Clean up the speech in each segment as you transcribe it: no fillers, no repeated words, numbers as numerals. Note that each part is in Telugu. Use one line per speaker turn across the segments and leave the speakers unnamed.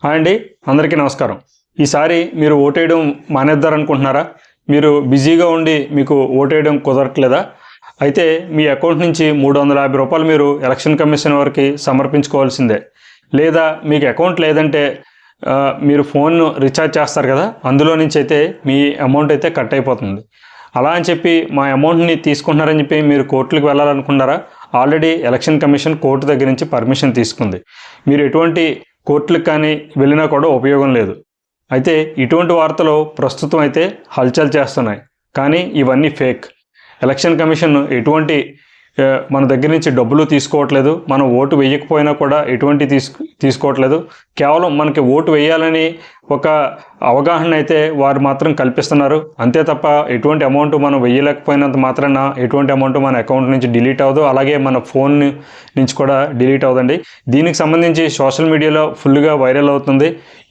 హాయ్ అండి, అందరికీ నమస్కారం. ఈసారి మీరు ఓటేయడం మానేద్దారనుకుంటున్నారా? మీరు బిజీగా ఉండి మీకు ఓటేయడం కుదరట్లేదా? అయితే మీ అకౌంట్ నుంచి రూ. 350 మీరు ఎలక్షన్ కమిషన్ వారికి సమర్పించుకోవాల్సిందే. లేదా మీకు అకౌంట్ లేదంటే మీరు ఫోన్ రీఛార్జ్ చేస్తారు కదా, అందులో నుంచి అయితే మీ అమౌంట్ అయితే కట్ అయిపోతుంది. అలా అని చెప్పి మా అమౌంట్ని తీసుకుంటున్నారని చెప్పి మీరు కోర్టులకు వెళ్ళాలనుకున్నారా? ఆల్రెడీ ఎలక్షన్ కమిషన్ కోర్టు దగ్గర నుంచి పర్మిషన్ తీసుకుంది. మీరు ఎటువంటి కోర్టులకు కానీ వెళ్ళినా కూడా ఉపయోగం లేదు. అయితే ఇటువంటి వార్తలు ప్రస్తుతం అయితే హల్చల్ చేస్తున్నాయి. కానీ ఇవన్నీ ఫేక్. ఎలక్షన్ కమిషన్ ఎటువంటి మన దగ్గర నుంచి డబ్బులు తీసుకోవట్లేదు. మనం ఓటు వేయకపోయినా కూడా ఎటువంటి తీసుకోవట్లేదు. కేవలం మనకి ఓటు వేయాలని ఒక అవగాహన అయితే వారు మాత్రం కల్పిస్తున్నారు. అంతే తప్ప ఎటువంటి అమౌంట్ మనం వేయలేకపోయినంత మాత్రాన ఎటువంటి అమౌంట్ మన అకౌంట్ నుంచి డిలీట్ అవ్వదు. అలాగే మన ఫోన్ నుంచి కూడా డిలీట్ అవ్వదండి. దీనికి సంబంధించి సోషల్ మీడియాలో ఫుల్గా వైరల్ అవుతుంది.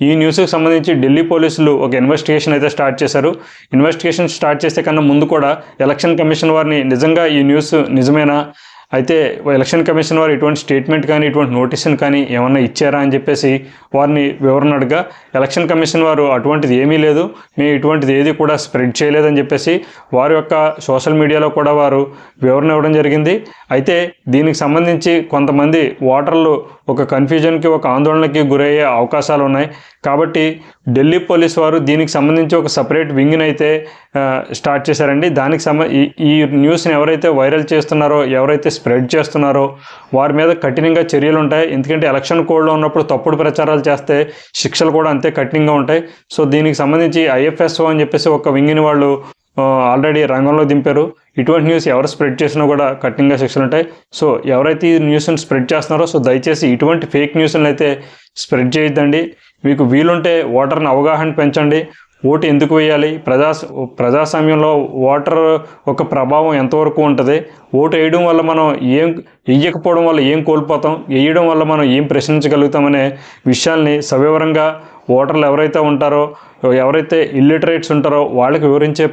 ఈ న్యూస్కి సంబంధించి ఢిల్లీ పోలీసులు ఒక ఇన్వెస్టిగేషన్ అయితే స్టార్ట్ చేశారు. ఇన్వెస్టిగేషన్ స్టార్ట్ చేసే కన్నా ముందు కూడా ఎలక్షన్ కమిషన్ వారిని నిజంగా ఈ న్యూస్ నిజమేనా, అయితే ఎలక్షన్ కమిషన్ వారు ఇటువంటి స్టేట్మెంట్ కానీ ఇటువంటి నోటీసులు కానీ ఏమన్నా ఇచ్చారా అని చెప్పేసి వారిని వివరణ అడగా ఎలక్షన్ కమిషన్ వారు అటువంటిది ఏమీ లేదు, మేము ఇటువంటిది ఏది కూడా స్ప్రెడ్ చేయలేదని చెప్పేసి వారి యొక్క సోషల్ మీడియాలో కూడా వారు వివరణ ఇవ్వడం జరిగింది. అయితే దీనికి సంబంధించి కొంతమంది ఓటర్లు ఒక కన్ఫ్యూజన్కి ఒక ఆందోళనకి గురయ్యే అవకాశాలు ఉన్నాయి. కాబట్టి ఢిల్లీ పోలీస్ వారు దీనికి సంబంధించి ఒక సపరేట్ వింగ్ని అయితే స్టార్ట్ చేశారండి. దానికి ఈ న్యూస్ని ఎవరైతే వైరల్ చేస్తున్నారో, ఎవరైతే స్ప్రెడ్ చేస్తున్నారో వారి మీద కఠినంగా చర్యలు ఉంటాయి. ఎందుకంటే ఎలక్షన్ కోడ్లో ఉన్నప్పుడు తప్పుడు ప్రచారాలు చేస్తే శిక్షలు కూడా అంతే కఠినంగా ఉంటాయి. సో దీనికి సంబంధించి ఐఎఫ్ఎస్ఓ అని చెప్పేసి ఒక వింగ్ని వాళ్ళు ఆల్రెడీ రంగంలో దింపారు. ఇటువంటి న్యూస్ ఎవరు స్ప్రెడ్ చేసినా కూడా కఠినంగా శిక్షలు ఉంటాయి. సో ఎవరైతే ఈ న్యూస్ని స్ప్రెడ్ చేస్తున్నారో సో దయచేసి ఇటువంటి ఫేక్ న్యూస్ని అయితే స్ప్రెడ్ చేయొద్దండి. మీకు వీలుంటే ఓటర్ని అవగాహన పెంచండి. ఓటు ఎందుకు వేయాలి, ప్రజాస్వామ్యంలో ఓటర్ ఒక ప్రభావం ఎంతవరకు ఉంటుంది, ఓటు వేయడం వల్ల మనం వేయకపోవడం వల్ల ఏం కోల్పోతాం, వేయడం వల్ల మనం ఏం ప్రశ్నించగలుగుతామనే విషయాల్ని సవివరంగా ఓటర్లు ఎవరైతే ఉంటారో, ఎవరైతే ఇల్లిటరేట్స్ ఉంటారో వాళ్ళకి వివరించే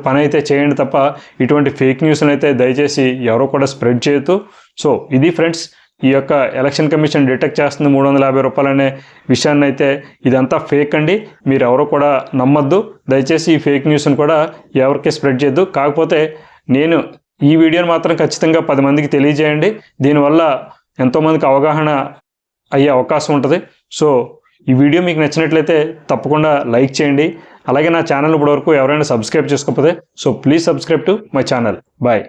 పని అయితే చేయండి తప్ప ఇటువంటి ఫేక్ న్యూస్ని అయితే దయచేసి ఎవరో కూడా స్ప్రెడ్ చేయొద్దు. సో ఇది ఫ్రెండ్స్, ఈ యొక్క ఎలక్షన్ కమిషన్ డిటెక్ట్ చేస్తుంది రూ. 350 అనే విషయాన్ని అయితే ఇదంతా ఫేక్ అండి. మీరు ఎవరో కూడా నమ్మొద్దు. దయచేసి ఈ ఫేక్ న్యూస్ని కూడా ఎవరికి స్ప్రెడ్ చేయొద్దు. కాకపోతే నేను ఈ వీడియోని మాత్రం ఖచ్చితంగా 10 మందికి తెలియజేయండి. దీనివల్ల ఎంతోమందికి అవగాహన అయ్యే అవకాశం ఉంటుంది. సో ఈ వీడియో మీకు నచ్చినట్లయితే తప్పకుండా లైక్ చేయండి. అలాగే నా ఛానల్ ఇప్పటివరకు ఎవరైనా సబ్స్క్రైబ్ చేసుకోకపోతే so please subscribe to my channel. Bye.